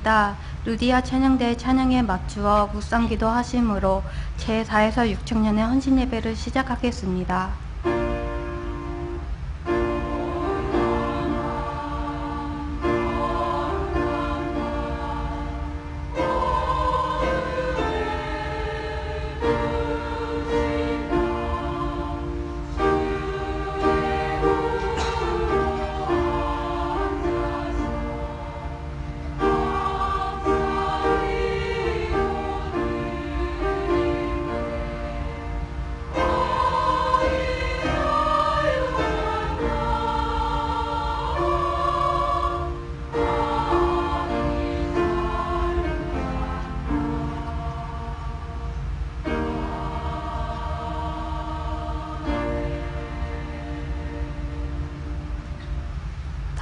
있습니다. 루디아 찬양대의 찬양에 맞추어 묵상기도 하심으로 제4에서 6청년의 헌신 예배를 시작하겠습니다.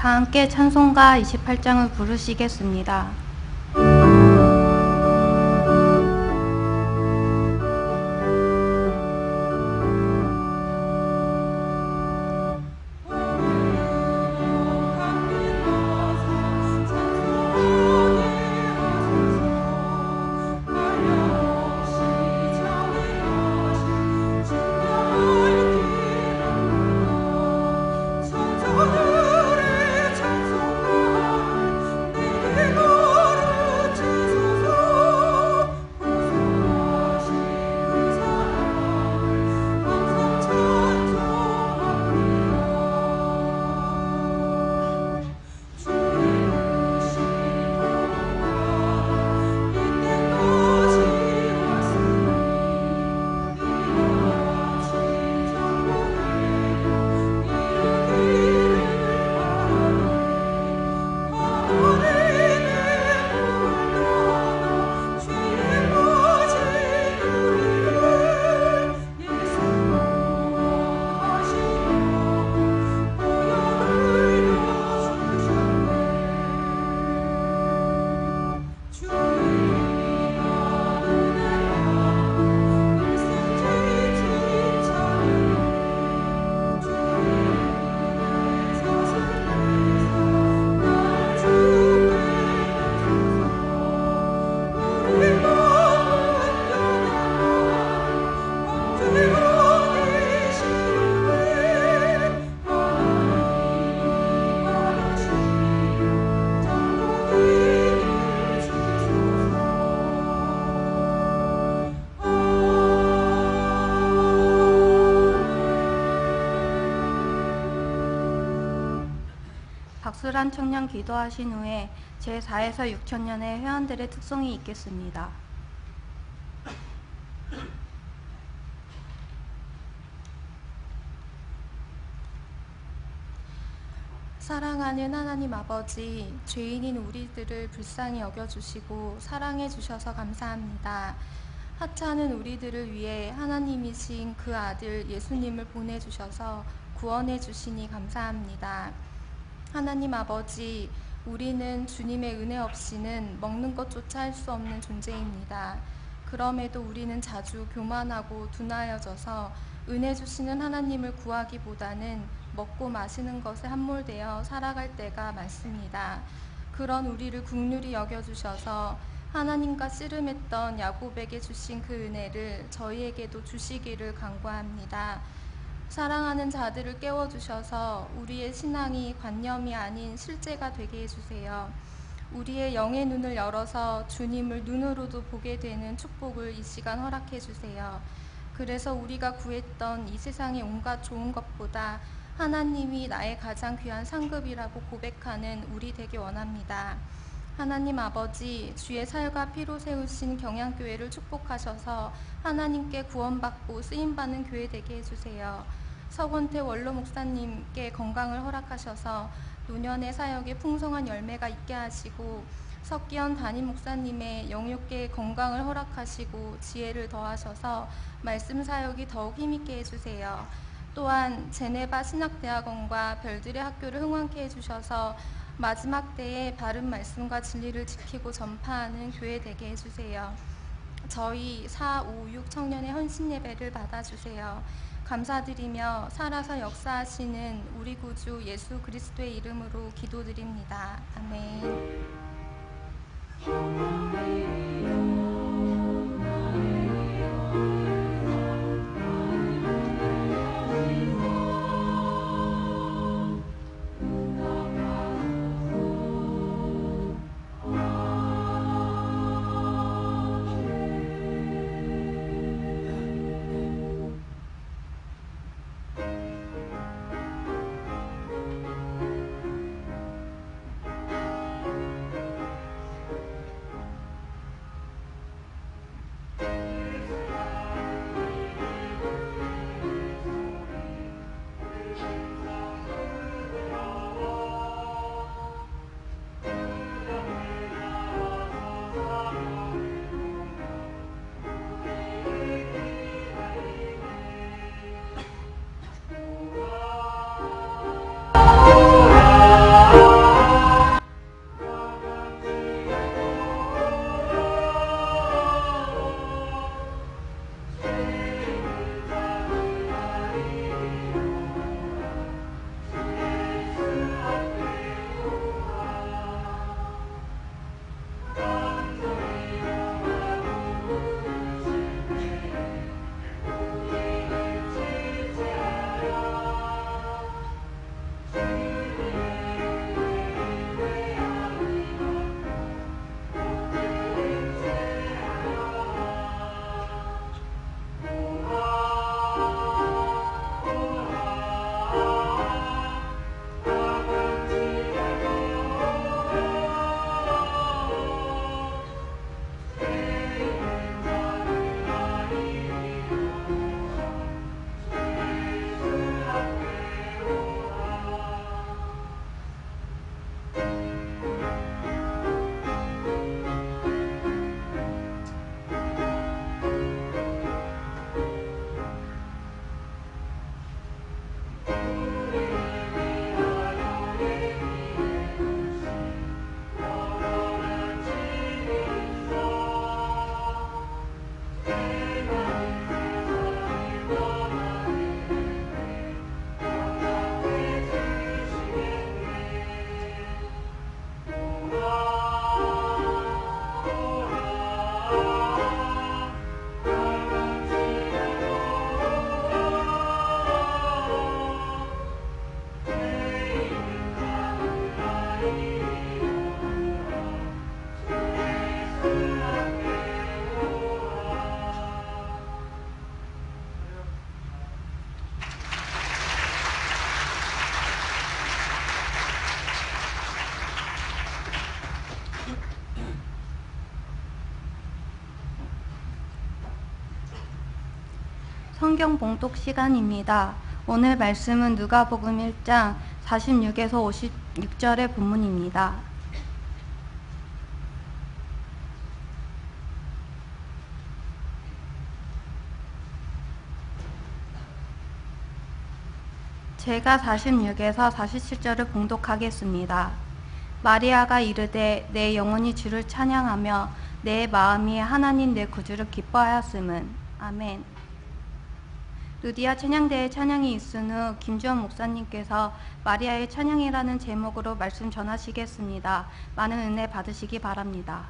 다 함께 찬송가 28장을 부르시겠습니다. 박수란 청년 기도하신 후에 제4에서 6청년의 회원들의 특송이 있겠습니다. 사랑하는 하나님 아버지, 죄인인 우리들을 불쌍히 여겨주시고 사랑해 주셔서 감사합니다. 하찮은 우리들을 위해 하나님이신 그 아들 예수님을 보내주셔서 구원해 주시니 감사합니다. 하나님 아버지, 우리는 주님의 은혜 없이는 먹는 것조차 할 수 없는 존재입니다. 그럼에도 우리는 자주 교만하고 둔하여져서 은혜 주시는 하나님을 구하기보다는 먹고 마시는 것에 함몰되어 살아갈 때가 많습니다. 그런 우리를 긍휼히 여겨주셔서 하나님과 씨름했던 야곱에게 주신 그 은혜를 저희에게도 주시기를 간구합니다. 사랑하는 자들을 깨워주셔서 우리의 신앙이 관념이 아닌 실제가 되게 해주세요. 우리의 영의 눈을 열어서 주님을 눈으로도 보게 되는 축복을 이 시간 허락해 주세요. 그래서 우리가 구했던 이 세상의 온갖 좋은 것보다 하나님이 나의 가장 귀한 상급이라고 고백하는 우리 되기 원합니다. 하나님 아버지, 주의 살과 피로 세우신 경양교회를 축복하셔서 하나님께 구원받고 쓰임받는 교회 되게 해주세요. 서건태 원로 목사님께 건강을 허락하셔서 노년의 사역에 풍성한 열매가 있게 하시고, 석기현 담임 목사님의 영육계의 건강을 허락하시고 지혜를 더하셔서 말씀 사역이 더욱 힘있게 해주세요. 또한 제네바 신학대학원과 별들의 학교를 흥왕케 해주셔서 마지막 때에 바른 말씀과 진리를 지키고 전파하는 교회 되게 해주세요. 저희 4, 5, 6 청년의 헌신 예배를 받아주세요. 감사드리며 살아서 역사하시는 우리 구주 예수 그리스도의 이름으로 기도드립니다. 아멘. 성경 봉독 시간입니다. 오늘 말씀은 누가복음 1장 46에서 56절의 본문입니다. 제가 46에서 47절을 봉독하겠습니다. 마리아가 이르되 내 영혼이 주를 찬양하며 내 마음이 하나님 내 구주를 기뻐하였음은. 아멘. 루디아 찬양대의 찬양이 있은 후 김주원 목사님께서 마리아의 찬양이라는 제목으로 말씀 전하시겠습니다. 많은 은혜 받으시기 바랍니다.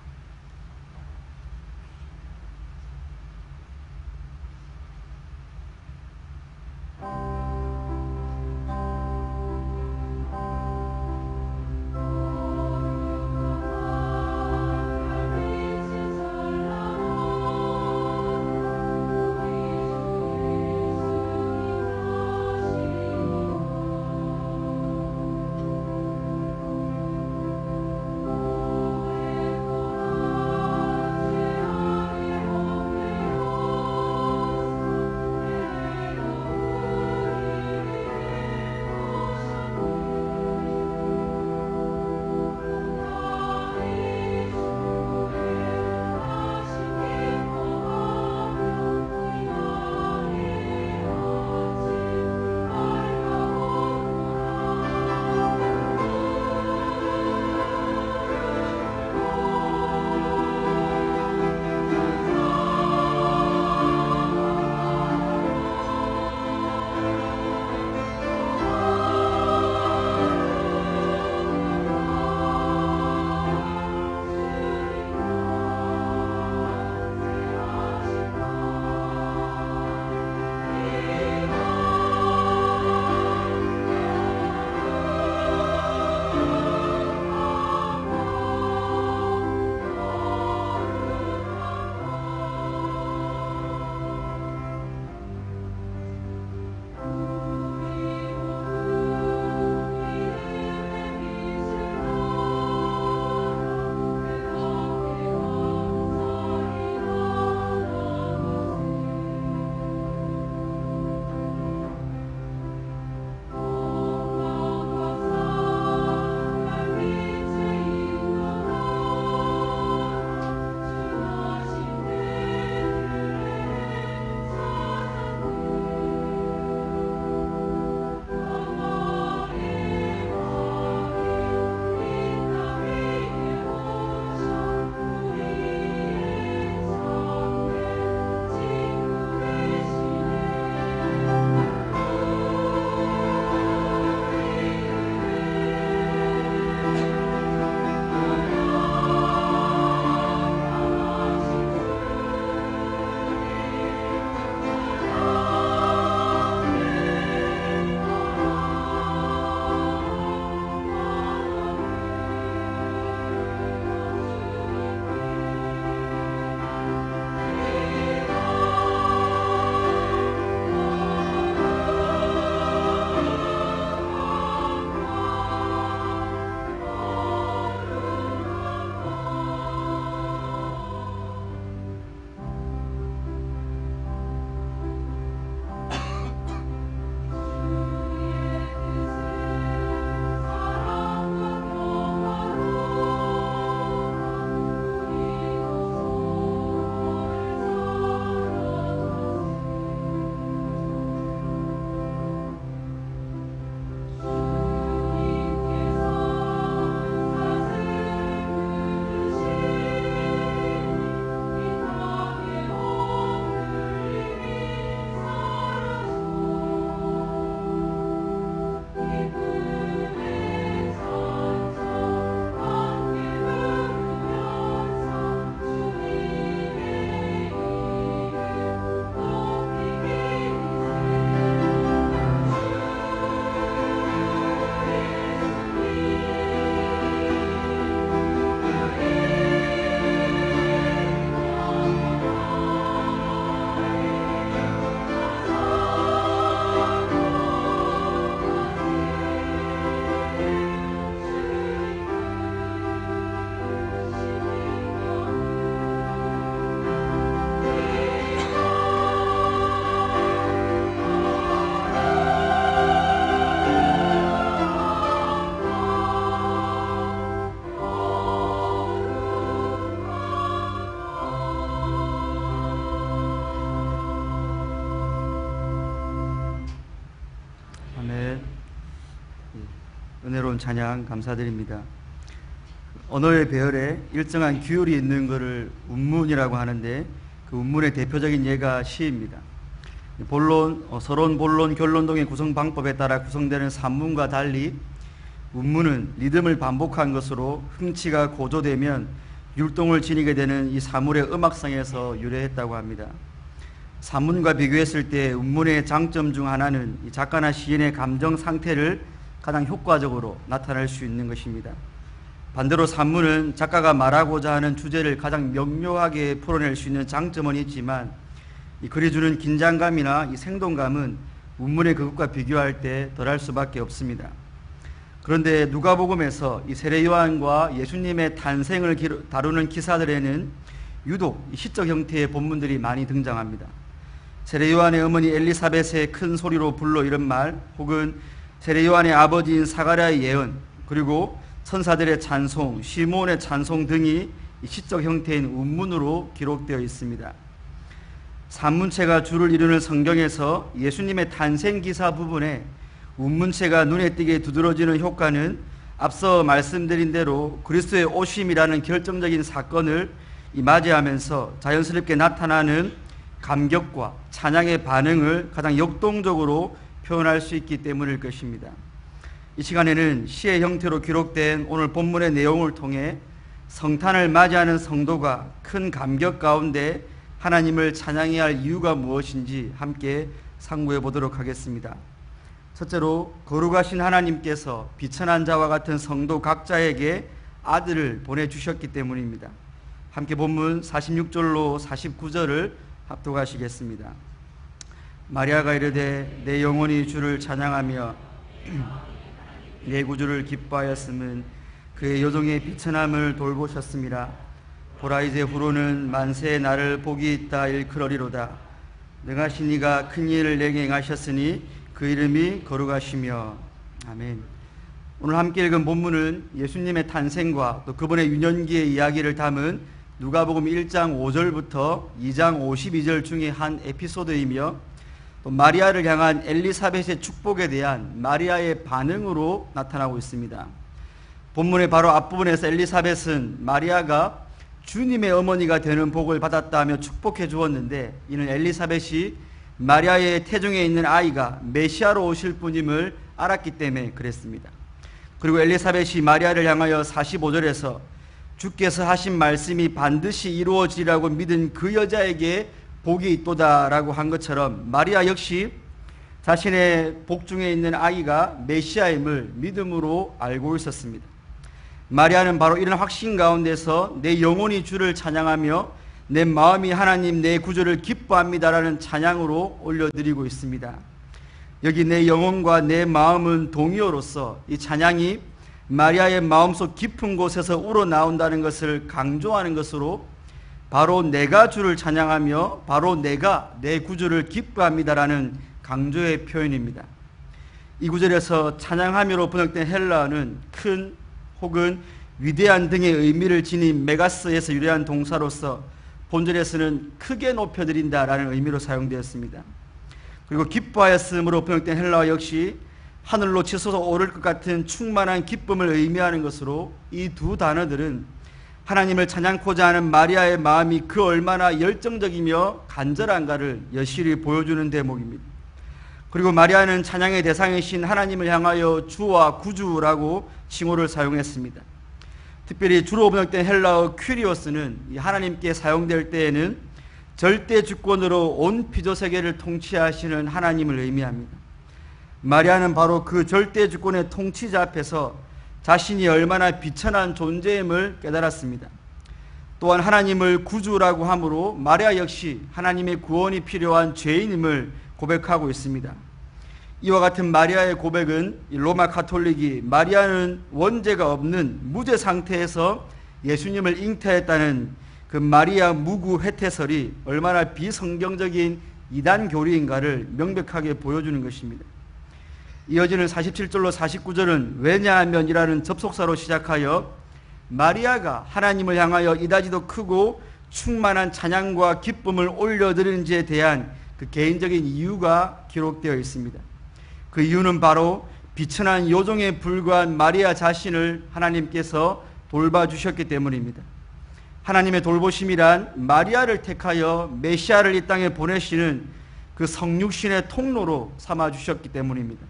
은혜로운 찬양 감사드립니다. 언어의 배열에 일정한 규율이 있는 것을 운문이라고 하는데 그 운문의 대표적인 예가 시입니다. 본론, 서론, 본론, 결론 등의 구성 방법에 따라 구성되는 산문과 달리 운문은 리듬을 반복한 것으로 흥치가 고조되면 율동을 지니게 되는 이 사물의 음악성에서 유래했다고 합니다. 산문과 비교했을 때 운문의 장점 중 하나는 이 작가나 시인의 감정 상태를 가장 효과적으로 나타낼 수 있는 것입니다. 반대로 산문은 작가가 말하고자 하는 주제를 가장 명료하게 풀어낼 수 있는 장점은 있지만 이 글이 주는 긴장감이나 이 생동감은 운문의 그것과 비교할 때 덜할 수밖에 없습니다. 그런데 누가복음에서 이 세례 요한과 예수님의 탄생을 다루는 기사들에는 유독 시적 형태의 본문들이 많이 등장합니다. 세례 요한의 어머니 엘리사벳의 큰 소리로 불러 이런 말, 혹은 세례 요한의 아버지인 사가랴의 예언, 그리고 천사들의 찬송, 시몬의 찬송 등이 시적 형태인 운문으로 기록되어 있습니다. 산문체가 주를 이루는 성경에서 예수님의 탄생 기사 부분에 운문체가 눈에 띄게 두드러지는 효과는 앞서 말씀드린 대로 그리스도의 오심이라는 결정적인 사건을 맞이하면서 자연스럽게 나타나는 감격과 찬양의 반응을 가장 역동적으로 표현할 수 있기 때문일 것입니다. 이 시간에는 시의 형태로 기록된 오늘 본문의 내용을 통해 성탄을 맞이하는 성도가 큰 감격 가운데 하나님을 찬양해야 할 이유가 무엇인지 함께 상고해 보도록 하겠습니다. 첫째로 거룩하신 하나님께서 비천한 자와 같은 성도 각자에게 아들을 보내주셨기 때문입니다. 함께 본문 46절로 49절을 합독하시겠습니다. 마리아가 이르되 내 영혼이 주를 찬양하며 내 구주를 기뻐하였음은 그의 여종의 비천함을 돌보셨음이라. 보라 이제 후로는 만세에 나를 복이 있다 일컬으리로다. 능하신 이가 큰 일을 내게 행하셨으니 그 이름이 거룩하시며. 아멘. 오늘 함께 읽은 본문은 예수님의 탄생과 또 그분의 유년기의 이야기를 담은 누가복음 1장 5절부터 2장 52절 중에 한 에피소드이며 또 마리아를 향한 엘리사벳의 축복에 대한 마리아의 반응으로 나타나고 있습니다. 본문의 바로 앞부분에서 엘리사벳은 마리아가 주님의 어머니가 되는 복을 받았다며 축복해 주었는데, 이는 엘리사벳이 마리아의 태중에 있는 아이가 메시아로 오실 분임을 알았기 때문에 그랬습니다. 그리고 엘리사벳이 마리아를 향하여 45절에서 주께서 하신 말씀이 반드시 이루어지리라고 믿은 그 여자에게 복이 있도다라고 한 것처럼 마리아 역시 자신의 복 중에 있는 아이가 메시아임을 믿음으로 알고 있었습니다. 마리아는 바로 이런 확신 가운데서 내 영혼이 주를 찬양하며 내 마음이 하나님 내 구주를 기뻐합니다라는 찬양으로 올려드리고 있습니다. 여기 내 영혼과 내 마음은 동의어로서 이 찬양이 마리아의 마음속 깊은 곳에서 우러나온다는 것을 강조하는 것으로 바로 내가 주를 찬양하며 바로 내가 내 구주를 기뻐합니다라는 강조의 표현입니다. 이 구절에서 찬양하며로 번역된 헬라어는 큰 혹은 위대한 등의 의미를 지닌 메가스에서 유래한 동사로서 본절에서는 크게 높여드린다라는 의미로 사용되었습니다. 그리고 기뻐하였음으로 번역된 헬라어 역시 하늘로 치솟아 오를 것 같은 충만한 기쁨을 의미하는 것으로 이 두 단어들은 하나님을 찬양코자 하는 마리아의 마음이 그 얼마나 열정적이며 간절한가를 여실히 보여주는 대목입니다. 그리고 마리아는 찬양의 대상이신 하나님을 향하여 주와 구주라고 칭호를 사용했습니다. 특별히 주로 번역된 헬라어 퀴리오스는 하나님께 사용될 때에는 절대 주권으로 온 피조세계를 통치하시는 하나님을 의미합니다. 마리아는 바로 그 절대 주권의 통치자 앞에서 자신이 얼마나 비천한 존재임을 깨달았습니다. 또한 하나님을 구주라고 함으로 마리아 역시 하나님의 구원이 필요한 죄인임을 고백하고 있습니다. 이와 같은 마리아의 고백은 로마 가톨릭이 마리아는 원죄가 없는 무죄 상태에서 예수님을 잉태했다는 그 마리아 무구 회태설이 얼마나 비성경적인 이단 교리인가를 명백하게 보여주는 것입니다. 이어지는 47절로 49절은 왜냐하면이라는 접속사로 시작하여 마리아가 하나님을 향하여 이다지도 크고 충만한 찬양과 기쁨을 올려드리는지에 대한 그 개인적인 이유가 기록되어 있습니다. 그 이유는 바로 비천한 요정에 불과한 마리아 자신을 하나님께서 돌봐주셨기 때문입니다. 하나님의 돌보심이란 마리아를 택하여 메시아를 이 땅에 보내시는 그 성육신의 통로로 삼아주셨기 때문입니다.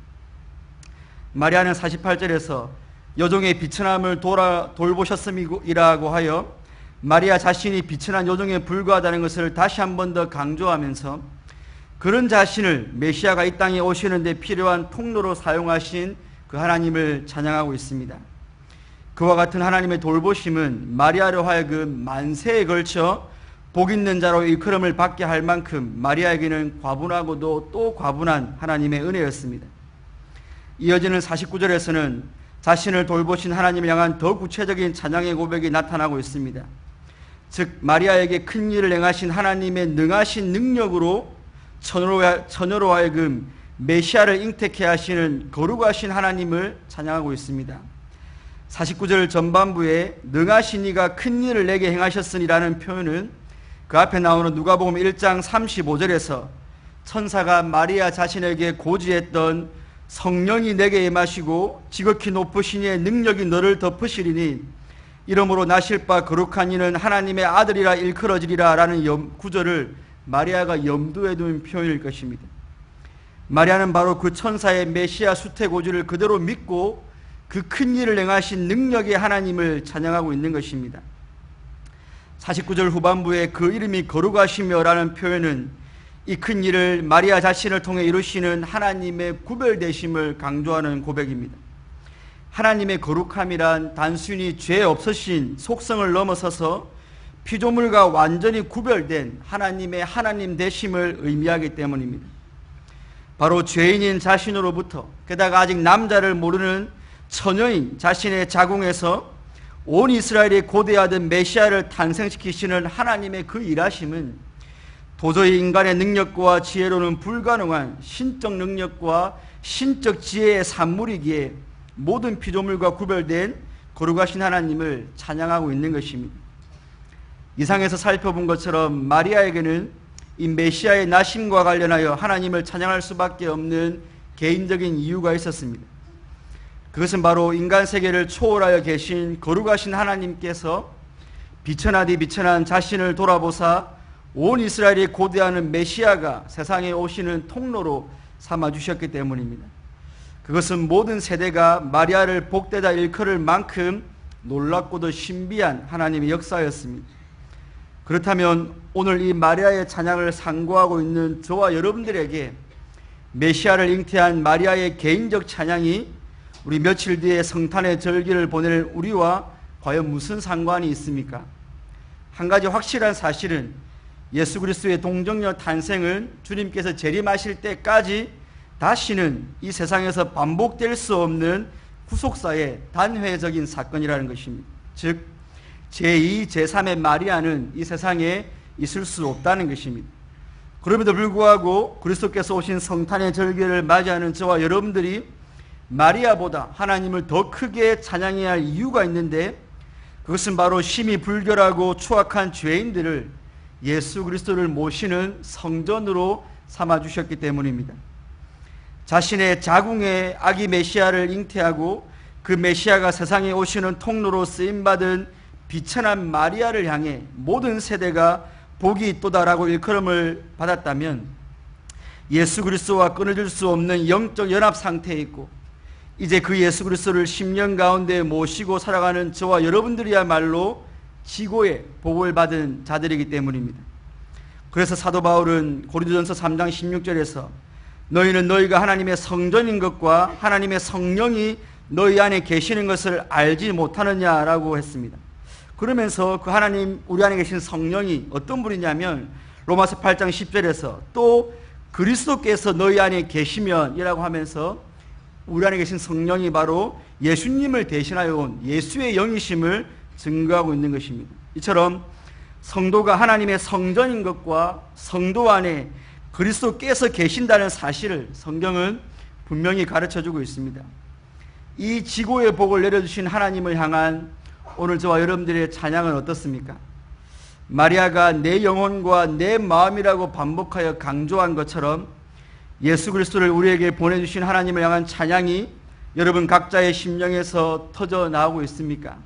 마리아는 48절에서 여종의 비천함을 돌보셨음이라고 하여 마리아 자신이 비천한 요정에 불과하다는 것을 다시 한 번 더 강조하면서 그런 자신을 메시아가 이 땅에 오시는 데 필요한 통로로 사용하신 그 하나님을 찬양하고 있습니다. 그와 같은 하나님의 돌보심은 마리아로 하여금 만세에 걸쳐 복 있는 자로 일컬음을 받게 할 만큼 마리아에게는 과분하고도 또 과분한 하나님의 은혜였습니다. 이어지는 49절에서는 자신을 돌보신 하나님을 향한 더 구체적인 찬양의 고백이 나타나고 있습니다. 즉 마리아에게 큰 일을 행하신 하나님의 능하신 능력으로 처녀로 하여금 메시아를 잉태케 하시는 거룩하신 하나님을 찬양하고 있습니다. 49절 전반부에 능하신 이가 큰 일을 내게 행하셨으니라는 표현은 그 앞에 나오는 누가복음 1장 35절에서 천사가 마리아 자신에게 고지했던 성령이 내게 임하시고 지극히 높으신 이의 능력이 너를 덮으시리니 이러므로 나실 바 거룩한 이는 하나님의 아들이라 일컬어지리라 라는 구절을 마리아가 염두에 둔 표현일 것입니다. 마리아는 바로 그 천사의 메시아 수태고지를 그대로 믿고 그 큰 일을 행하신 능력의 하나님을 찬양하고 있는 것입니다. 49절 후반부에 그 이름이 거룩하시며 라는 표현은 이 큰 일을 마리아 자신을 통해 이루시는 하나님의 구별되심을 강조하는 고백입니다. 하나님의 거룩함이란 단순히 죄 없으신 속성을 넘어서서 피조물과 완전히 구별된 하나님의 하나님 되심을 의미하기 때문입니다. 바로 죄인인 자신으로부터 게다가 아직 남자를 모르는 처녀인 자신의 자궁에서 온 이스라엘이 고대하던 메시아를 탄생시키시는 하나님의 그 일하심은 도저히 인간의 능력과 지혜로는 불가능한 신적 능력과 신적 지혜의 산물이기에 모든 피조물과 구별된 거룩하신 하나님을 찬양하고 있는 것입니다. 이상에서 살펴본 것처럼 마리아에게는 이 메시아의 나심과 관련하여 하나님을 찬양할 수밖에 없는 개인적인 이유가 있었습니다. 그것은 바로 인간 세계를 초월하여 계신 거룩하신 하나님께서 비천하디 비천한 자신을 돌아보사 온 이스라엘이 고대하는 메시아가 세상에 오시는 통로로 삼아주셨기 때문입니다. 그것은 모든 세대가 마리아를 복되다 일컬을 만큼 놀랍고도 신비한 하나님의 역사였습니다. 그렇다면 오늘 이 마리아의 찬양을 상고하고 있는 저와 여러분들에게 메시아를 잉태한 마리아의 개인적 찬양이 우리 며칠 뒤에 성탄의 절기를 보낼 우리와 과연 무슨 상관이 있습니까? 한 가지 확실한 사실은 예수 그리스도의 동정녀 탄생은 주님께서 재림하실 때까지 다시는 이 세상에서 반복될 수 없는 구속사의 단회적인 사건이라는 것입니다. 즉 제2, 제3의 마리아는 이 세상에 있을 수 없다는 것입니다. 그럼에도 불구하고 그리스도께서 오신 성탄의 절기를 맞이하는 저와 여러분들이 마리아보다 하나님을 더 크게 찬양해야 할 이유가 있는데 그것은 바로 심히 불결하고 추악한 죄인들을 예수 그리스도를 모시는 성전으로 삼아주셨기 때문입니다. 자신의 자궁에 아기 메시아를 잉태하고 그 메시아가 세상에 오시는 통로로 쓰임받은 비천한 마리아를 향해 모든 세대가 복이 있도다라고 일컬음을 받았다면 예수 그리스도와 끊어질 수 없는 영적 연합 상태에 있고 이제 그 예수 그리스도를 10년 가운데 모시고 살아가는 저와 여러분들이야말로 지고의 복을 받은 자들이기 때문입니다. 그래서 사도 바울은 고린도전서 3장 16절에서 너희는 너희가 하나님의 성전인 것과 하나님의 성령이 너희 안에 계시는 것을 알지 못하느냐라고 했습니다. 그러면서 그 하나님 우리 안에 계신 성령이 어떤 분이냐면 로마서 8장 10절에서 또 그리스도께서 너희 안에 계시면 이라고 하면서 우리 안에 계신 성령이 바로 예수님을 대신하여 온 예수의 영이심을 증거하고 있는 것입니다. 이처럼 성도가 하나님의 성전인 것과 성도 안에 그리스도께서 계신다는 사실을 성경은 분명히 가르쳐주고 있습니다. 이 지고의 복을 내려주신 하나님을 향한 오늘 저와 여러분들의 찬양은 어떻습니까? 마리아가 내 영혼과 내 마음이라고 반복하여 강조한 것처럼 예수 그리스도를 우리에게 보내주신 하나님을 향한 찬양이 여러분 각자의 심령에서 터져 나오고 있습니까?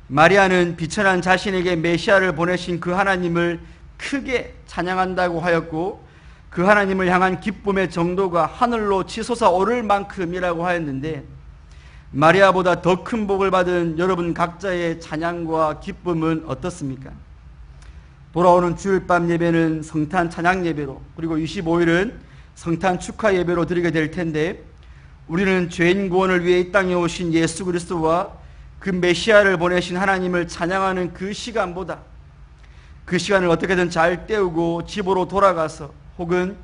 마리아는 비천한 자신에게 메시아를 보내신 그 하나님을 크게 찬양한다고 하였고, 그 하나님을 향한 기쁨의 정도가 하늘로 치솟아 오를 만큼이라고 하였는데, 마리아보다 더 큰 복을 받은 여러분 각자의 찬양과 기쁨은 어떻습니까? 돌아오는 주일 밤 예배는 성탄 찬양 예배로, 그리고 25일은 성탄 축하 예배로 드리게 될 텐데, 우리는 죄인 구원을 위해 이 땅에 오신 예수 그리스도와 그 메시아를 보내신 하나님을 찬양하는 그 시간보다, 그 시간을 어떻게든 잘 때우고 집으로 돌아가서 혹은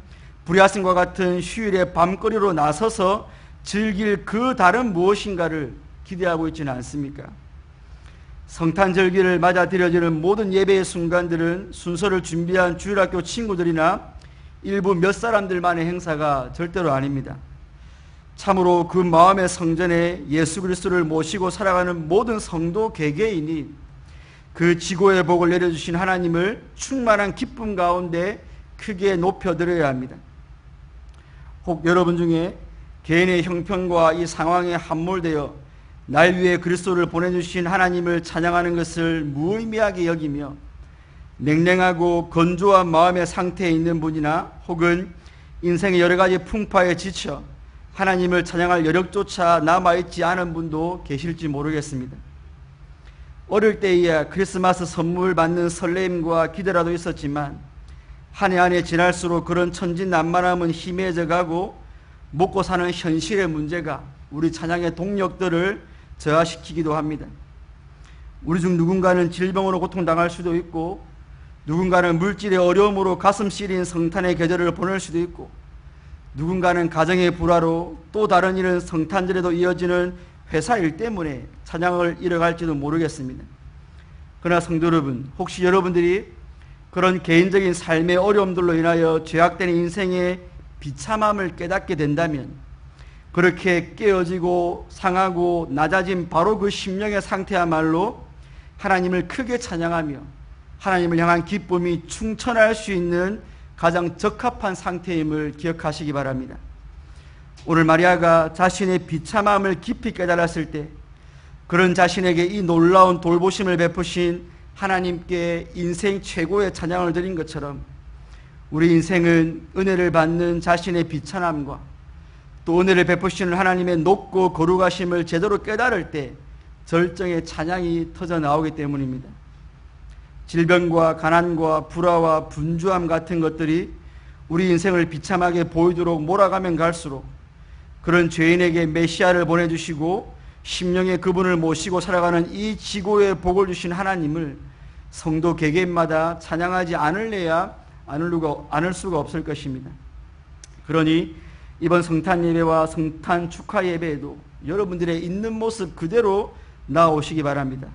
브리아슨과 같은 휴일의 밤거리로 나서서 즐길 그 다른 무엇인가를 기대하고 있지는 않습니까? 성탄절기를 맞아 드려지는 모든 예배의 순간들은 순서를 준비한 주일학교 친구들이나 일부 몇 사람들만의 행사가 절대로 아닙니다. 참으로 그 마음의 성전에 예수 그리스도를 모시고 살아가는 모든 성도 개개인이 그 지고의 복을 내려주신 하나님을 충만한 기쁨 가운데 크게 높여드려야 합니다. 혹 여러분 중에 개인의 형편과 이 상황에 함몰되어 날 위해 그리스도를 보내주신 하나님을 찬양하는 것을 무의미하게 여기며 냉랭하고 건조한 마음의 상태에 있는 분이나 혹은 인생의 여러 가지 풍파에 지쳐 하나님을 찬양할 여력조차 남아있지 않은 분도 계실지 모르겠습니다. 어릴 때에야 크리스마스 선물 받는 설레임과 기대라도 있었지만 한 해 한 해 지날수록 그런 천진난만함은 희미해져 가고 먹고 사는 현실의 문제가 우리 찬양의 동력들을 저하시키기도 합니다. 우리 중 누군가는 질병으로 고통당할 수도 있고, 누군가는 물질의 어려움으로 가슴 시린 성탄의 계절을 보낼 수도 있고, 누군가는 가정의 불화로, 또 다른 일은 성탄절에도 이어지는 회사 일 때문에 찬양을 잃어갈지도 모르겠습니다. 그러나 성도 여러분, 혹시 여러분들이 그런 개인적인 삶의 어려움들로 인하여 죄악된 인생의 비참함을 깨닫게 된다면, 그렇게 깨어지고 상하고 낮아진 바로 그 심령의 상태야말로 하나님을 크게 찬양하며 하나님을 향한 기쁨이 충천할 수 있는 가장 적합한 상태임을 기억하시기 바랍니다. 오늘 마리아가 자신의 비참함을 깊이 깨달았을 때 그런 자신에게 이 놀라운 돌보심을 베푸신 하나님께 인생 최고의 찬양을 드린 것처럼, 우리 인생은 은혜를 받는 자신의 비천함과 또 은혜를 베푸시는 하나님의 높고 거룩하심을 제대로 깨달을 때 절정의 찬양이 터져 나오기 때문입니다. 질병과 가난과 불화와 분주함 같은 것들이 우리 인생을 비참하게 보이도록 몰아가면 갈수록 그런 죄인에게 메시아를 보내주시고 심령의 그분을 모시고 살아가는 이 지고의 복을 주신 하나님을 성도 개개인마다 찬양하지 않을 수가 없을 것입니다. 그러니 이번 성탄 예배와 성탄 축하 예배에도 여러분들의 있는 모습 그대로 나오시기 바랍니다.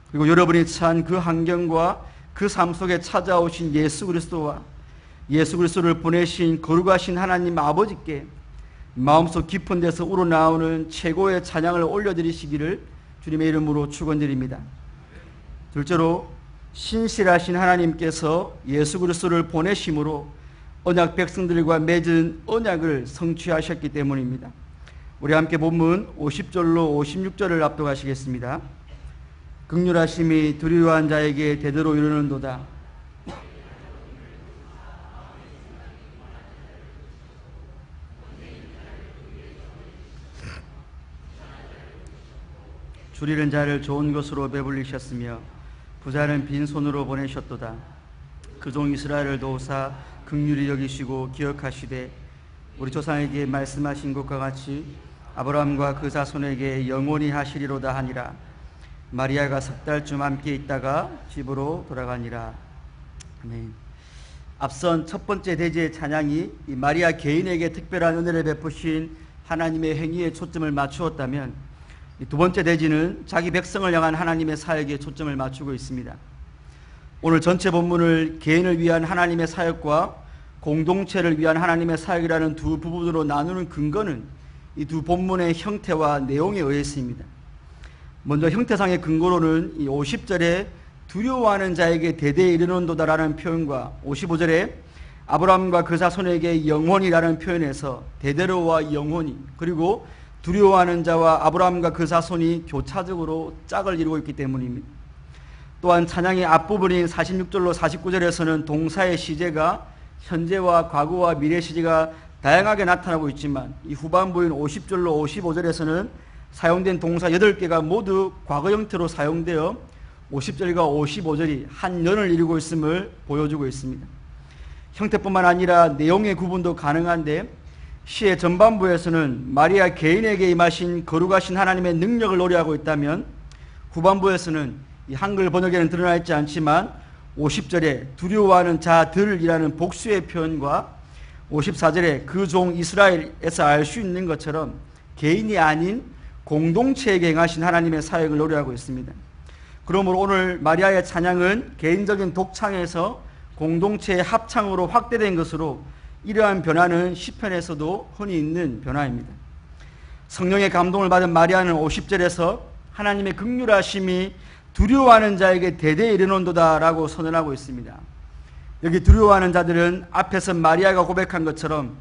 그리고 여러분이 처한 그 환경과 그 삶 속에 찾아오신 예수 그리스도와 예수 그리스도를 보내신 거룩하신 하나님 아버지께 마음속 깊은 데서 우러나오는 최고의 찬양을 올려드리시기를 주님의 이름으로 축원드립니다. 둘째로, 신실하신 하나님께서 예수 그리스도를 보내심으로 언약 백성들과 맺은 언약을 성취하셨기 때문입니다. 우리 함께 본문 50절로 56절을 압독하시겠습니다. 긍휼하심이 두려워한 자에게 대대로 이르는도다. 줄이는 자를 좋은 것으로 배불리셨으며 부자는 빈손으로 보내셨도다. 그 종 이스라엘을 도우사 긍휼히 여기시고 기억하시되 우리 조상에게 말씀하신 것과 같이 아브라함과 그 자손에게 영원히 하시리로다 하니라. 마리아가 석 달쯤 함께 있다가 집으로 돌아가니라. 아멘. 앞선 첫 번째 대제의 찬양이 이 마리아 개인에게 특별한 은혜를 베푸신 하나님의 행위에 초점을 맞추었다면, 두 번째 대지는 자기 백성을 향한 하나님의 사역에 초점을 맞추고 있습니다. 오늘 전체 본문을 개인을 위한 하나님의 사역과 공동체를 위한 하나님의 사역이라는 두 부분으로 나누는 근거는 이 두 본문의 형태와 내용에 의해서입니다. 먼저 형태상의 근거로는 이 50절에 두려워하는 자에게 대대에 이르는도다라는 표현과 55절에 아브라함과 그 자손에게 영원히라는 표현에서 대대로와 영원히, 그리고 두려워하는 자와 아브라함과 그 자손이 교차적으로 짝을 이루고 있기 때문입니다. 또한 찬양의 앞부분인 46절로 49절에서는 동사의 시제가 현재와 과거와 미래 시제가 다양하게 나타나고 있지만 이 후반부인 50절로 55절에서는 사용된 동사 8개가 모두 과거 형태로 사용되어 50절과 55절이 한 년을 이루고 있음을 보여주고 있습니다. 형태뿐만 아니라 내용의 구분도 가능한데 시의 전반부에서는 마리아 개인에게 임하신 거룩하신 하나님의 능력을 노래하고 있다면 후반부에서는 이 한글 번역에는 드러나 있지 않지만 50절에 두려워하는 자들이라는 복수의 표현과 54절에 그 종 이스라엘에서 알 수 있는 것처럼 개인이 아닌 공동체에게 행하신 하나님의 사역을 노래하고 있습니다. 그러므로 오늘 마리아의 찬양은 개인적인 독창에서 공동체의 합창으로 확대된 것으로 이러한 변화는 시편에서도 흔히 있는 변화입니다. 성령의 감동을 받은 마리아는 50절에서 하나님의 긍휼하심이 두려워하는 자에게 대대에 이르는도다 라고 선언하고 있습니다. 여기 두려워하는 자들은 앞에서 마리아가 고백한 것처럼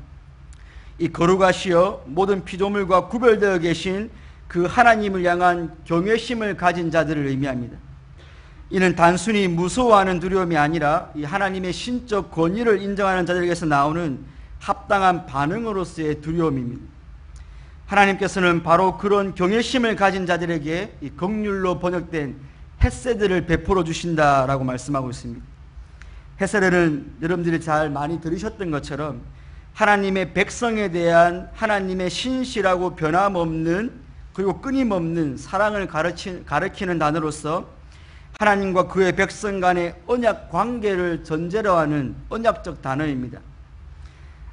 이 거룩하시어 모든 피조물과 구별되어 계신 그 하나님을 향한 경외심을 가진 자들을 의미합니다. 이는 단순히 무서워하는 두려움이 아니라 이 하나님의 신적 권위를 인정하는 자들에게서 나오는 합당한 반응으로서의 두려움입니다. 하나님께서는 바로 그런 경외심을 가진 자들에게 이 긍휼로 번역된 헤세드를 베풀어 주신다라고 말씀하고 있습니다. 헤세드는 여러분들이 잘 많이 들으셨던 것처럼 하나님의 백성에 대한 하나님의 신실하고 변함없는 그리고 끊임없는 사랑을 가리키는 단어로서 하나님과 그의 백성 간의 언약 관계를 전제로 하는 언약적 단어입니다.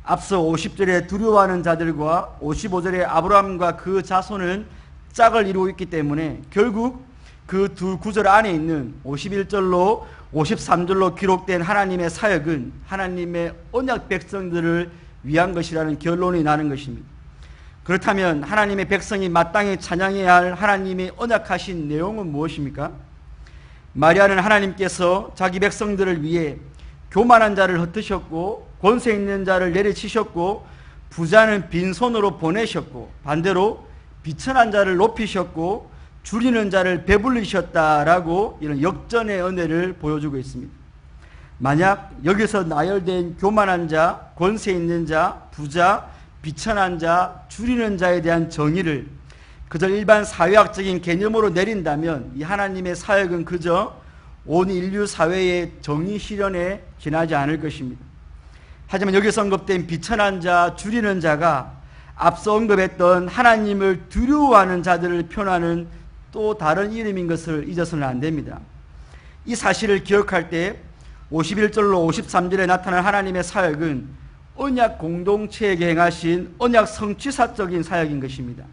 앞서 50절에 두려워하는 자들과 55절에 아브라함과 그 자손은 짝을 이루고 있기 때문에 결국 그 두 구절 안에 있는 51절로 53절로 기록된 하나님의 사역은 하나님의 언약 백성들을 위한 것이라는 결론이 나는 것입니다. 그렇다면 하나님의 백성이 마땅히 찬양해야 할 하나님의 언약하신 내용은 무엇입니까? 마리아는 하나님께서 자기 백성들을 위해 교만한 자를 흩으셨고 권세 있는 자를 내리치셨고 부자는 빈손으로 보내셨고 반대로 비천한 자를 높이셨고 줄이는 자를 배불리셨다라고 이런 역전의 은혜를 보여주고 있습니다. 만약 여기서 나열된 교만한 자, 권세 있는 자, 부자, 비천한 자, 줄이는 자에 대한 정의를 그저 일반 사회학적인 개념으로 내린다면 이 하나님의 사역은 그저 온 인류 사회의 정의 실현에 지나지 않을 것입니다. 하지만 여기서 언급된 비천한 자, 줄이는 자가 앞서 언급했던 하나님을 두려워하는 자들을 표현하는 또 다른 이름인 것을 잊어서는 안 됩니다. 이 사실을 기억할 때 51절로 53절에 나타난 하나님의 사역은 언약 공동체에게 행하신 언약 성취사적인 사역인 것입니다.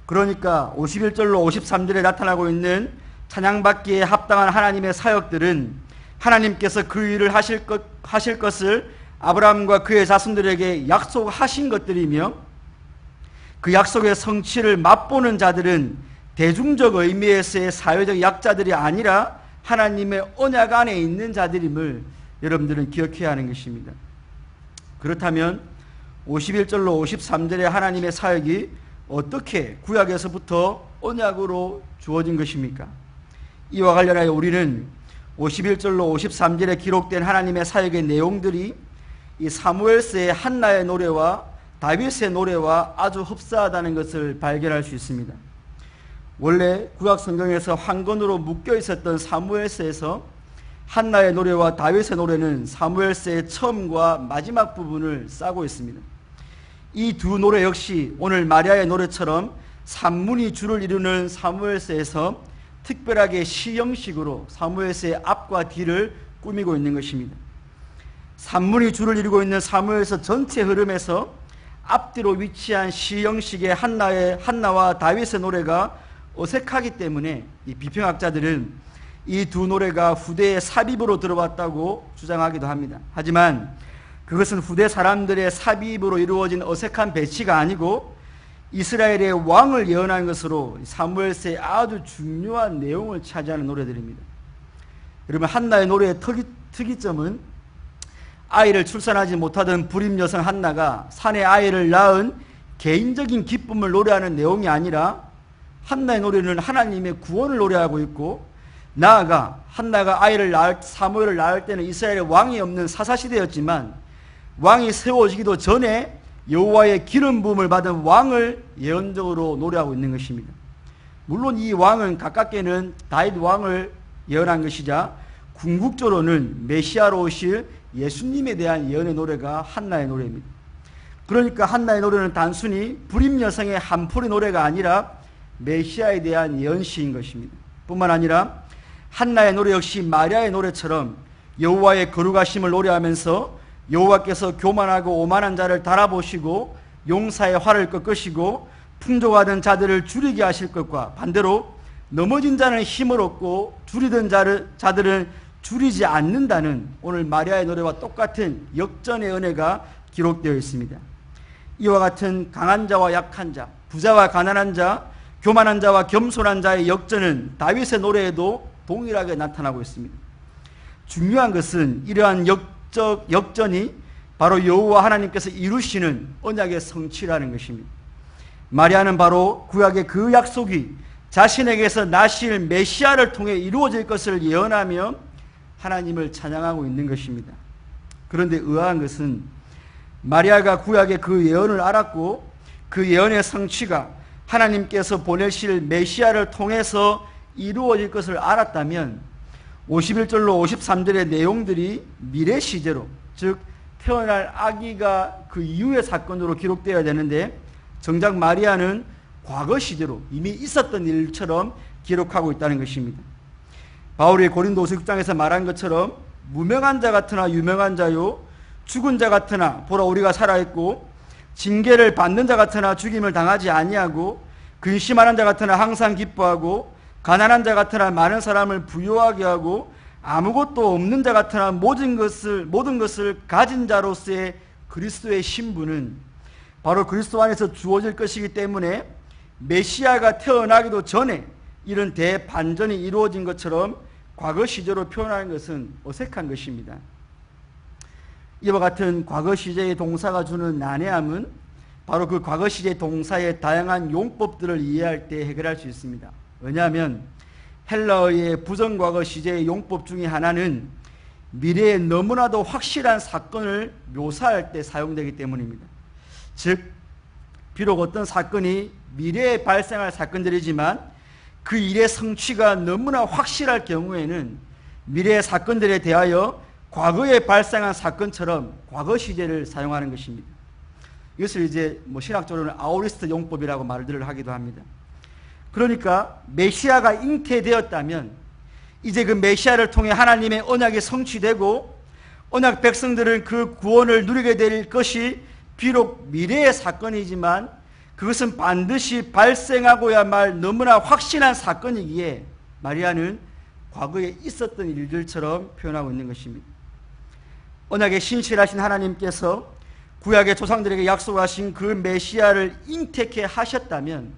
그러니까 51절로 53절에 나타나고 있는 찬양받기에 합당한 하나님의 사역들은 하나님께서 그 일을 하실 것을 아브라함과 그의 자손들에게 약속하신 것들이며 그 약속의 성취를 맛보는 자들은 대중적 의미에서의 사회적 약자들이 아니라 하나님의 언약 안에 있는 자들임을 여러분들은 기억해야 하는 것입니다. 그렇다면 51절로 53절의 하나님의 사역이 어떻게 구약에서부터 언약으로 주어진 것입니까? 이와 관련하여 우리는 51절로 53절에 기록된 하나님의 사역의 내용들이 이 사무엘서의 한나의 노래와 다윗의 노래와 아주 흡사하다는 것을 발견할 수 있습니다. 원래 구약 성경에서 황건으로 묶여 있었던 사무엘서에서 한나의 노래와 다윗의 노래는 사무엘서의 처음과 마지막 부분을 싸고 있습니다. 이 두 노래 역시 오늘 마리아의 노래처럼 산문이 줄을 이루는 사무엘서에서 특별하게 시 형식으로 사무엘서의 앞과 뒤를 꾸미고 있는 것입니다. 산문이 줄을 이루고 있는 사무엘서 전체 흐름에서 앞뒤로 위치한 시 형식의 한나와 다윗의 노래가 어색하기 때문에 이 비평학자들은 이 두 노래가 후대의 삽입으로 들어왔다고 주장하기도 합니다. 하지만 그것은 후대 사람들의 삽입으로 이루어진 어색한 배치가 아니고 이스라엘의 왕을 예언한 것으로 사무엘서의 아주 중요한 내용을 차지하는 노래들입니다. 여러분, 한나의 노래의 특이점은 아이를 출산하지 못하던 불임 여성 한나가 산에 아이를 낳은 개인적인 기쁨을 노래하는 내용이 아니라 한나의 노래는 하나님의 구원을 노래하고 있고, 나아가 한나가 사무엘을 낳을 때는 이스라엘에 왕이 없는 사사시대였지만 왕이 세워지기도 전에 여호와의 기름 부음을 받은 왕을 예언적으로 노래하고 있는 것입니다. 물론 이 왕은 가깝게는 다윗 왕을 예언한 것이자 궁극적으로는 메시아로 오실 예수님에 대한 예언의 노래가 한나의 노래입니다. 그러니까 한나의 노래는 단순히 불임 여성의 한풀이 노래가 아니라 메시아에 대한 예언시인 것입니다. 뿐만 아니라 한나의 노래 역시 마리아의 노래처럼 여호와의 거룩하심을 노래하면서 여호와께서 교만하고 오만한 자를 달아보시고 용사의 활을 꺾으시고 풍족하던 자들을 줄이게 하실 것과 반대로 넘어진 자는 힘을 얻고 줄이던 자들은 줄이지 않는다는 오늘 마리아의 노래와 똑같은 역전의 은혜가 기록되어 있습니다. 이와 같은 강한 자와 약한 자, 부자와 가난한 자, 교만한 자와 겸손한 자의 역전은 다윗의 노래에도 동일하게 나타나고 있습니다. 중요한 것은 이러한 역전이 바로 여호와 하나님께서 이루시는 언약의 성취라는 것입니다. 마리아는 바로 구약의 그 약속이 자신에게서 나실 메시아를 통해 이루어질 것을 예언하며 하나님을 찬양하고 있는 것입니다. 그런데 의아한 것은 마리아가 구약의 그 예언을 알았고 그 예언의 성취가 하나님께서 보내실 메시아를 통해서 이루어질 것을 알았다면 51절로 53절의 내용들이 미래 시제로, 즉 태어날 아기가 그 이후의 사건으로 기록되어야 되는데 정작 마리아는 과거 시제로 이미 있었던 일처럼 기록하고 있다는 것입니다. 바울이 고린도서 6장에서 말한 것처럼 무명한 자 같으나 유명한 자요, 죽은 자 같으나 보라 우리가 살아있고, 징계를 받는 자 같으나 죽임을 당하지 아니하고, 근심하는 자 같으나 항상 기뻐하고, 가난한 자 같으나 많은 사람을 부유하게 하고, 아무것도 없는 자 같으나 모든 것을 가진 자로서의 그리스도의 신분은 바로 그리스도 안에서 주어질 것이기 때문에 메시아가 태어나기도 전에 이런 대반전이 이루어진 것처럼 과거 시제로 표현하는 것은 어색한 것입니다. 이와 같은 과거 시제의 동사가 주는 난해함은 바로 그 과거 시제 동사의 다양한 용법들을 이해할 때 해결할 수 있습니다. 왜냐하면 헬라어의 부정과거 시제의 용법 중에 하나는 미래에 너무나도 확실한 사건을 묘사할 때 사용되기 때문입니다. 즉, 비록 어떤 사건이 미래에 발생할 사건들이지만 그 일의 성취가 너무나 확실할 경우에는 미래의 사건들에 대하여 과거에 발생한 사건처럼 과거 시제를 사용하는 것입니다. 이것을 이제 신학적으로는 아오리스트 용법이라고 말을 하기도 합니다. 그러니까 메시아가 잉태되었다면 이제 그 메시아를 통해 하나님의 언약이 성취되고 언약 백성들은 그 구원을 누리게 될 것이 비록 미래의 사건이지만 그것은 반드시 발생하고야 말 너무나 확신한 사건이기에 마리아는 과거에 있었던 일들처럼 표현하고 있는 것입니다. 언약에 신실하신 하나님께서 구약의 조상들에게 약속하신 그 메시아를 잉태케 하셨다면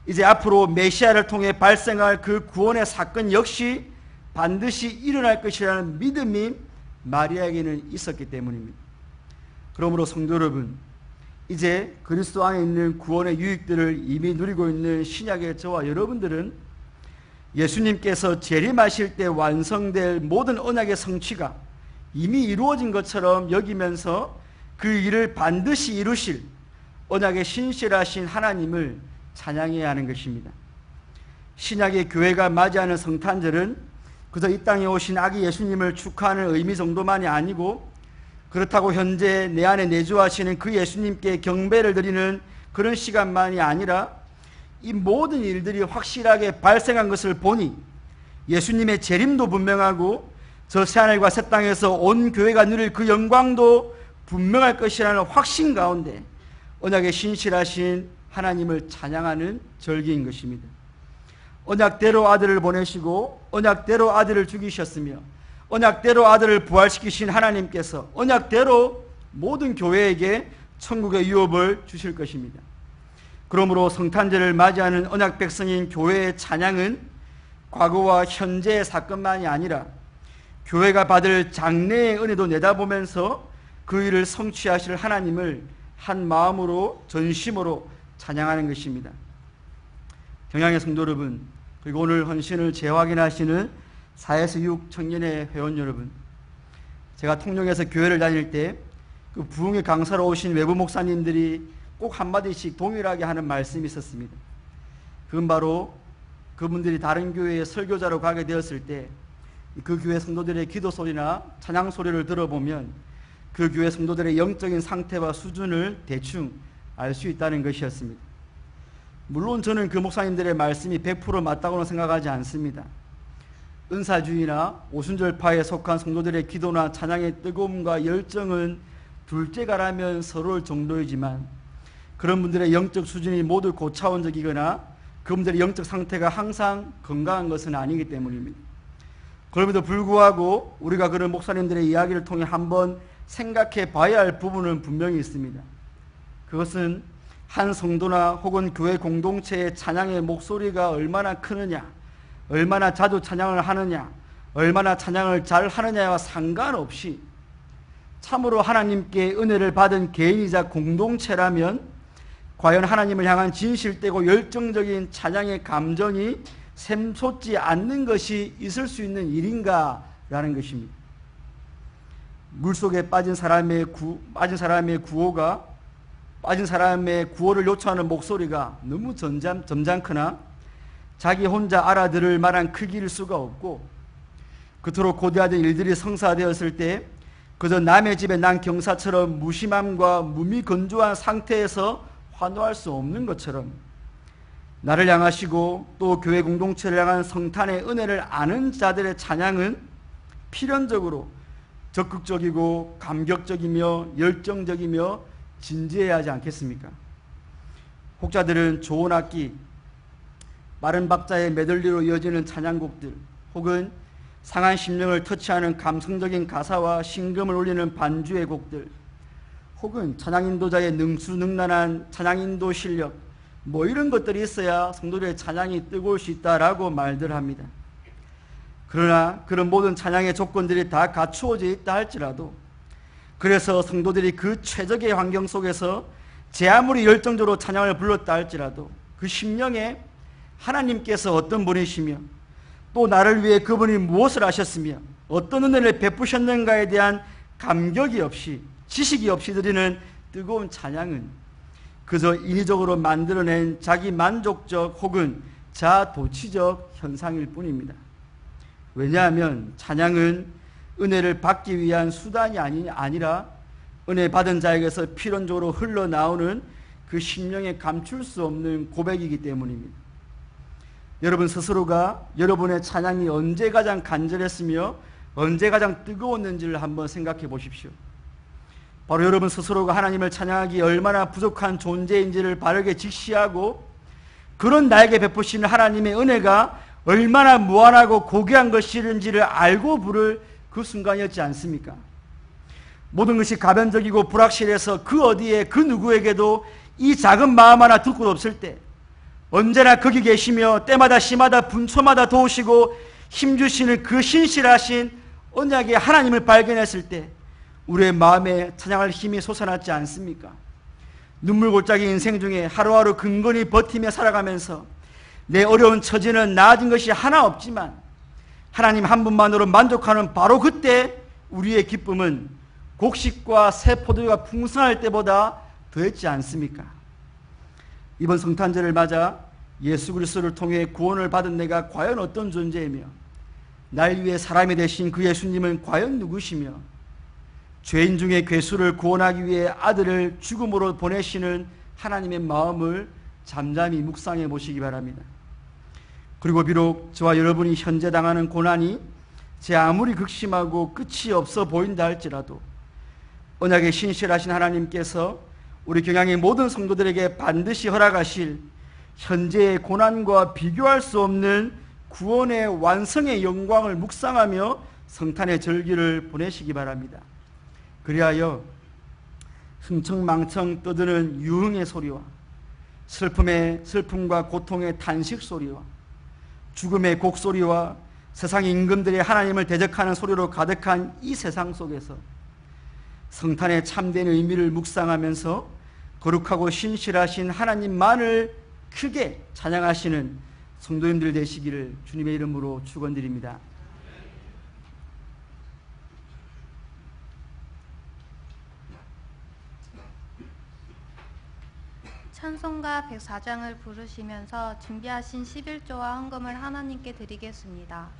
이제 앞으로 메시아를 통해 발생할 그 구원의 사건 역시 반드시 일어날 것이라는 믿음이 마리아에게는 있었기 때문입니다. 그러므로 성도 여러분, 이제 그리스도 안에 있는 구원의 유익들을 이미 누리고 있는 신약의 저와 여러분들은 예수님께서 재림하실 때 완성될 모든 언약의 성취가 이미 이루어진 것처럼 여기면서 그 일을 반드시 이루실 언약의 신실하신 하나님을 찬양해야 하는 것입니다. 신약의 교회가 맞이하는 성탄절은 그저 이 땅에 오신 아기 예수님을 축하하는 의미 정도만이 아니고 그렇다고 현재 내 안에 내주하시는 그 예수님께 경배를 드리는 그런 시간만이 아니라 이 모든 일들이 확실하게 발생한 것을 보니 예수님의 재림도 분명하고 저 새하늘과 새 땅에서 온 교회가 누릴 그 영광도 분명할 것이라는 확신 가운데 언약의 신실하신 하나님을 찬양하는 절기인 것입니다. 언약대로 아들을 보내시고 언약대로 아들을 죽이셨으며 언약대로 아들을 부활시키신 하나님께서 언약대로 모든 교회에게 천국의 유업을 주실 것입니다. 그러므로 성탄절을 맞이하는 언약 백성인 교회의 찬양은 과거와 현재의 사건만이 아니라 교회가 받을 장래의 은혜도 내다보면서 그 일을 성취하실 하나님을 한 마음으로 전심으로 찬양하는 것입니다. 경양의 성도 여러분, 그리고 오늘 헌신을 재확인하시는 4에서 6 청년의 회원 여러분, 제가 통영에서 교회를 다닐 때 그 부흥의 강사로 오신 외부 목사님들이 꼭 한마디씩 동일하게 하는 말씀이 있었습니다. 그건 바로 그분들이 다른 교회에 설교자로 가게 되었을 때 그 교회 성도들의 기도 소리나 찬양 소리를 들어보면 그 교회 성도들의 영적인 상태와 수준을 대충 알 수 있다는 것이었습니다. 물론 저는 그 목사님들의 말씀이 100% 맞다고는 생각하지 않습니다. 은사주의나 오순절파에 속한 성도들의 기도나 찬양의 뜨거움과 열정은 둘째가라면 서러울 정도이지만 그런 분들의 영적 수준이 모두 고차원적이거나 그분들의 영적 상태가 항상 건강한 것은 아니기 때문입니다. 그럼에도 불구하고 우리가 그런 목사님들의 이야기를 통해 한번 생각해 봐야 할 부분은 분명히 있습니다. 그것은 한 성도나 혹은 교회 공동체의 찬양의 목소리가 얼마나 크느냐, 얼마나 자주 찬양을 하느냐, 얼마나 찬양을 잘 하느냐와 상관없이 참으로 하나님께 은혜를 받은 개인이자 공동체라면 과연 하나님을 향한 진실되고 열정적인 찬양의 감정이 샘솟지 않는 것이 있을 수 있는 일인가라는 것입니다. 물속에 빠진 사람의 구호를 요청하는 목소리가 너무 점잖거나 자기 혼자 알아들을 만한 크기일 수가 없고 그토록 고대하던 일들이 성사되었을 때 그저 남의 집에 난 경사처럼 무심함과 무미건조한 상태에서 환호할 수 없는 것처럼 나를 향하시고 또 교회 공동체를 향한 성탄의 은혜를 아는 자들의 찬양은 필연적으로 적극적이고 감격적이며 열정적이며 진지해야 하지 않겠습니까? 혹자들은 좋은 악기, 마른 박자의 메들리로 이어지는 찬양곡들 혹은 상한 심령을 터치하는 감성적인 가사와 신금을 울리는 반주의 곡들 혹은 찬양인도자의 능수능란한 찬양인도 실력 이런 것들이 있어야 성도들의 찬양이 뜨거울 수 있다라고 말들 합니다. 그러나 그런 모든 찬양의 조건들이 다 갖추어져 있다 할지라도 그래서 성도들이 그 최적의 환경 속에서 제 아무리 열정적으로 찬양을 불렀다 할지라도 그 심령에 하나님께서 어떤 분이시며 또 나를 위해 그분이 무엇을 하셨으며 어떤 은혜를 베푸셨는가에 대한 감격이 없이 지식이 없이 드리는 뜨거운 찬양은 그저 인위적으로 만들어낸 자기 만족적 혹은 자도취적 현상일 뿐입니다. 왜냐하면 찬양은 은혜를 받기 위한 수단이 아니라 은혜 받은 자에게서 필연적으로 흘러나오는 그 심령에 감출 수 없는 고백이기 때문입니다. 여러분 스스로가 여러분의 찬양이 언제 가장 간절했으며 언제 가장 뜨거웠는지를 한번 생각해 보십시오. 바로 여러분 스스로가 하나님을 찬양하기 얼마나 부족한 존재인지를 바르게 직시하고 그런 나에게 베푸시는 하나님의 은혜가 얼마나 무한하고 고귀한 것인지를 알고 부를 그 순간이었지 않습니까? 모든 것이 가변적이고 불확실해서 그 어디에 그 누구에게도 이 작은 마음 하나 둘 곳 없을 때 언제나 거기 계시며 때마다 시마다 분초마다 도우시고 힘주시는 그 신실하신 언약의 하나님을 발견했을 때 우리의 마음에 찬양할 힘이 솟아났지 않습니까? 눈물골짜기 인생 중에 하루하루 근근히 버티며 살아가면서 내 어려운 처지는 나아진 것이 하나 없지만 하나님 한 분만으로 만족하는 바로 그때 우리의 기쁨은 곡식과 새 포도주가 풍성할 때보다 더했지 않습니까? 이번 성탄절을 맞아 예수 그리스도를 통해 구원을 받은 내가 과연 어떤 존재이며 날 위해 사람이 되신 그 예수님은 과연 누구시며 죄인 중에 괴수를 구원하기 위해 아들을 죽음으로 보내시는 하나님의 마음을 잠잠히 묵상해 보시기 바랍니다. 그리고 비록 저와 여러분이 현재 당하는 고난이 제 아무리 극심하고 끝이 없어 보인다 할지라도 언약의 신실하신 하나님께서 우리 경양의 모든 성도들에게 반드시 허락하실 현재의 고난과 비교할 수 없는 구원의 완성의 영광을 묵상하며 성탄의 절기를 보내시기 바랍니다. 그리하여 흥청망청 떠드는 유흥의 소리와 슬픔과 고통의 탄식 소리와 죽음의 곡소리와 세상 임금들의 하나님을 대적하는 소리로 가득한 이 세상 속에서 성탄의 참된 의미를 묵상하면서 거룩하고 신실하신 하나님만을 크게 찬양하시는 성도님들 되시기를 주님의 이름으로 축원드립니다. 찬송가 104장을 부르시면서 준비하신 11조와 헌금을 하나님께 드리겠습니다.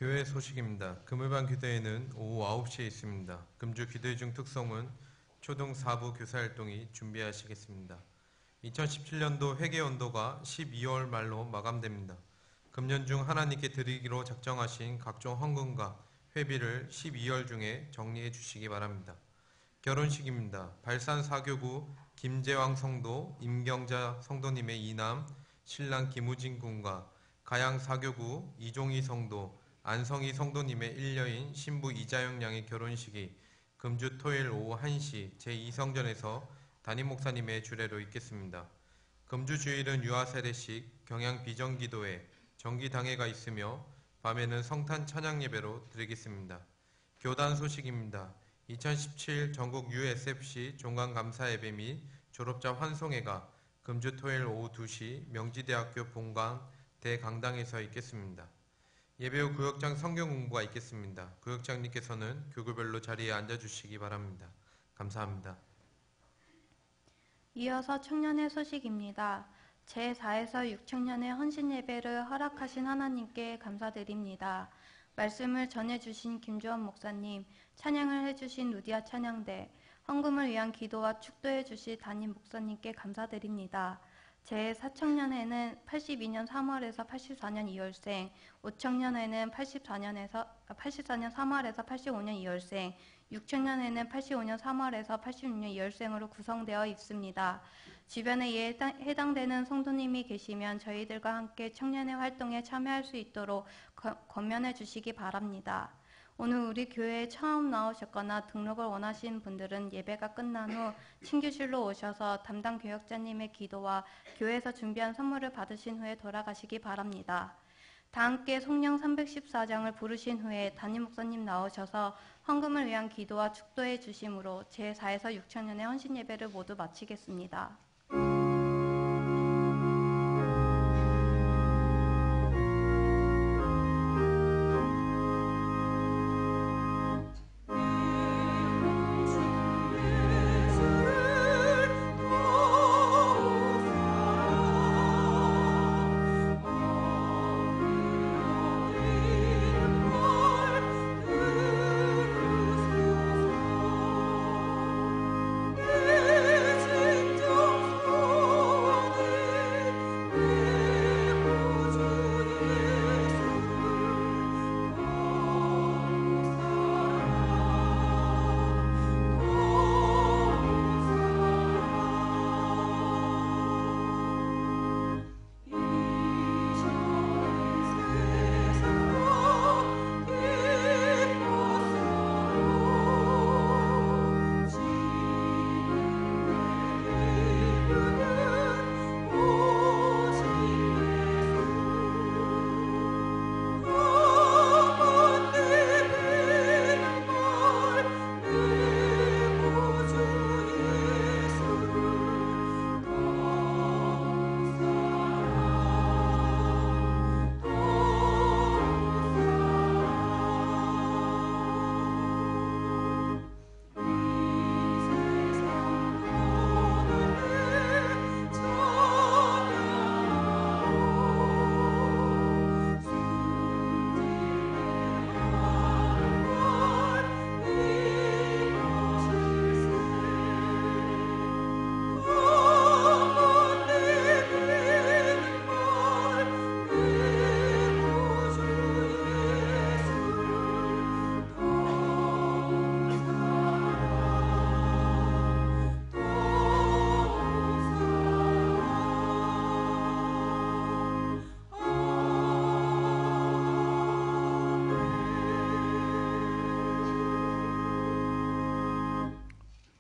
교회 소식입니다. 금요반 기도회는 오후 9시에 있습니다. 금주 기도회 중 특성은 초등 4부 교사활동이 준비하시겠습니다. 2017년도 회개연도가 12월 말로 마감됩니다. 금년 중 하나님께 드리기로 작정하신 각종 헌금과 회비를 12월 중에 정리해 주시기 바랍니다. 결혼식입니다. 발산 사교구 김재왕 성도 임경자 성도님의 이남 신랑 김우진 군과 가양 사교구 이종희 성도 안성희 성도님의 일녀인 신부 이자영 양의 결혼식이 금주 토요일 오후 1시 제2성전에서 담임 목사님의 주례로 있겠습니다. 금주 주일은 유아세례식, 경양 비정기도회, 정기당회가 있으며 밤에는 성탄 찬양 예배로 드리겠습니다. 교단 소식입니다. 2017 전국 USFC 종강감사 예배 및 졸업자 환송회가 금주 토요일 오후 2시 명지대학교 본관 대강당에서 있겠습니다. 예배 후 구역장 성경 공부가 있겠습니다. 구역장님께서는 교구별로 자리에 앉아주시기 바랍니다. 감사합니다. 이어서 청년의 소식입니다. 제4에서 6청년의 헌신 예배를 허락하신 하나님께 감사드립니다. 말씀을 전해주신 김주원 목사님, 찬양을 해주신 누디아 찬양대, 헌금을 위한 기도와 축도해주신 담임 목사님께 감사드립니다. 제4청년회는 82년 3월에서 84년 2월생, 5청년회는 84년 3월에서 85년 2월생, 6청년회는 85년 3월에서 86년 2월생으로 구성되어 있습니다. 주변에 이에 해당되는 성도님이 계시면 저희들과 함께 청년회 활동에 참여할 수 있도록 권면해 주시기 바랍니다. 오늘 우리 교회에 처음 나오셨거나 등록을 원하시는 분들은 예배가 끝난 후 친교실로 오셔서 담당 교역자님의 기도와 교회에서 준비한 선물을 받으신 후에 돌아가시기 바랍니다. 다 함께 성령 314장을 부르신 후에 담임 목사님 나오셔서 헌금을 위한 기도와 축도해 주심으로 제4에서 6천년의 헌신 예배를 모두 마치겠습니다.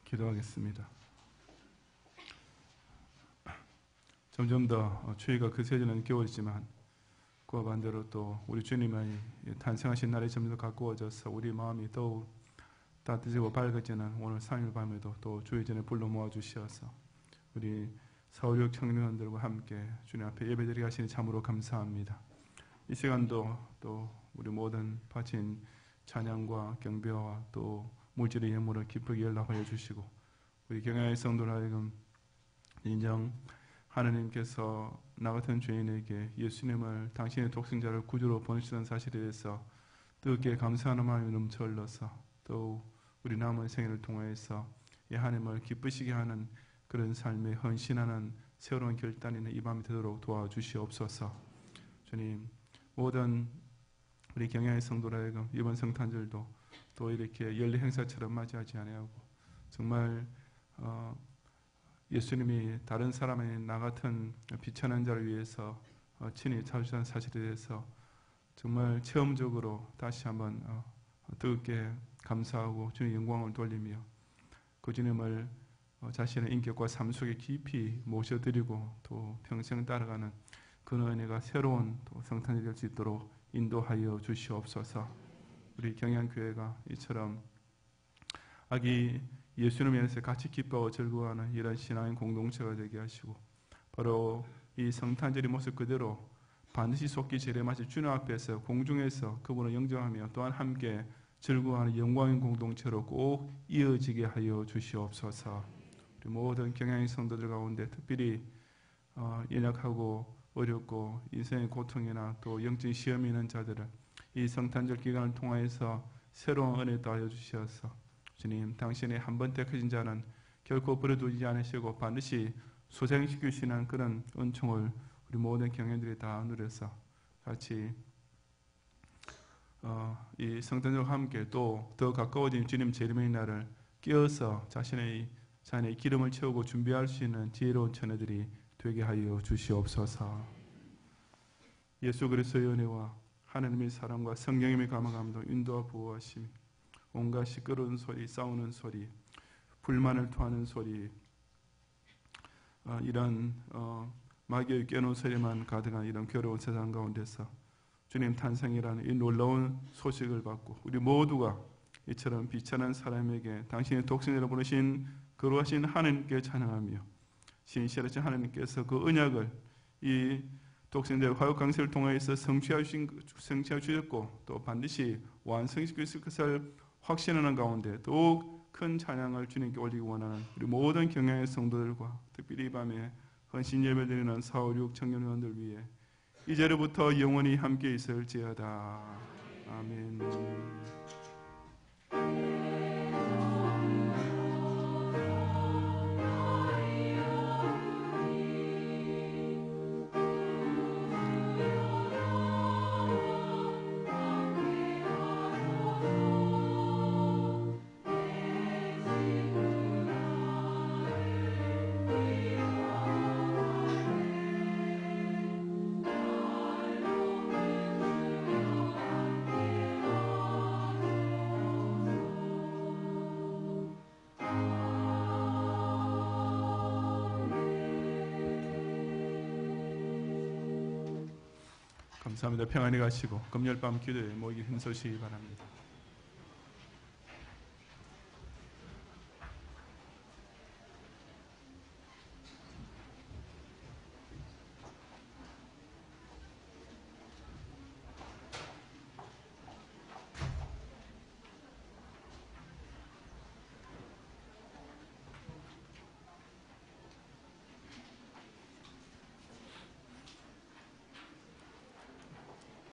기도하겠습니다. 점점 더 추위가 거세지는 겨울이지만 그와 반대로 또 우리 주님의 탄생하신 날이 점점 더 가까워져서 우리 마음이 더욱 따뜻해지고 밝아지는 오늘 3일 밤에도 또 주의 전에 불러 모아주시어서 우리 서울역 청년들과 함께 주님 앞에 예배드리게 하시니 참으로 감사합니다. 이 시간도 또 우리 모든 바친 찬양과 경배와 또 물질의 예물을 기쁘게 연락하여 주시고 우리 경야의 성도를 하여금 인정 하나님께서 나 같은 죄인에게 예수님을 당신의 독생자를 구주로 보내시던 사실에 대해서 뜨겁게 감사하는 마음이 넘쳐 흘러서 또 우리 남은 생애를 통해서 이 하나님을 기쁘시게 하는 그런 삶에 헌신하는 새로운 결단이 이 밤이 되도록 도와주시옵소서. 주님, 모든 우리 경야의 성도를 하여금 이번 성탄절도 또 이렇게 연례 행사처럼 맞이하지 아니하고 정말 예수님이 다른 사람의 나 같은 비천한 자를 위해서 친히 찾으신 사실에 대해서 정말 체험적으로 다시 한번 뜨겁게 감사하고 주님 영광을 돌리며 그 주님을 자신의 인격과 삶 속에 깊이 모셔드리고 또 평생 따라가는 그 은혜가 새로운 또 성탄이 될 수 있도록 인도하여 주시옵소서. 우리 경양교회가 이처럼 아기 예수님에 대해서 같이 기뻐하고 즐거워하는 이런 신앙의 공동체가 되게 하시고 바로 이 성탄절의 모습 그대로 반드시 속기 재림하실 주님 앞에서 공중에서 그분을 영접하며 또한 함께 즐거워하는 영광의 공동체로 꼭 이어지게 하여 주시옵소서. 우리 모든 경양의 성도들 가운데 특별히 연약하고 어렵고 인생의 고통이나 또 영적인 시험이 있는 자들을 이 성탄절 기간을 통하여서 새로운 은혜 더하여 주시어서 주님, 당신의 한 번 택하신 자는 결코 버려두지 않으시고 반드시 소생시키시는 그런 은총을 우리 모든 경영들이 다 누려서 같이 이 성탄절과 함께 또 더 가까워진 주님 재림의 날을 끼어서 자신의 기름을 채우고 준비할 수 있는 지혜로운 처녀들이 되게 하여 주시옵소서. 예수 그리스도의 은혜와 하나님의 사랑과 성령님의 감화감도 인도와 보호하심이 온갖 시끄러운 소리, 싸우는 소리, 불만을 토하는 소리, 이런 마귀의 깨놓은 소리만 가득한 이런 괴로운 세상 가운데서 주님 탄생이라는 이 놀라운 소식을 받고 우리 모두가 이처럼 비천한 사람에게 당신의 독생자로 부르신 거룩하신 하나님께 찬양하며 신실하신 하나님께서 그 언약을 이 독생자의 화육 강세를 통하여서 성취해 주셨고 또 반드시 완성시킬 것을 확신하는 가운데 더욱 큰 찬양을 주님께 올리기 원하는 우리 모든 경향의 성도들과 특별히 이 밤에 헌신 예배드리는 4, 5, 6 청년회원들 위해 이제로부터 영원히 함께 있을지어다. 아멘. 감사합니다. 평안히 가시고 금요일 밤 기도에 모이기 힘쓰시기 바랍니다.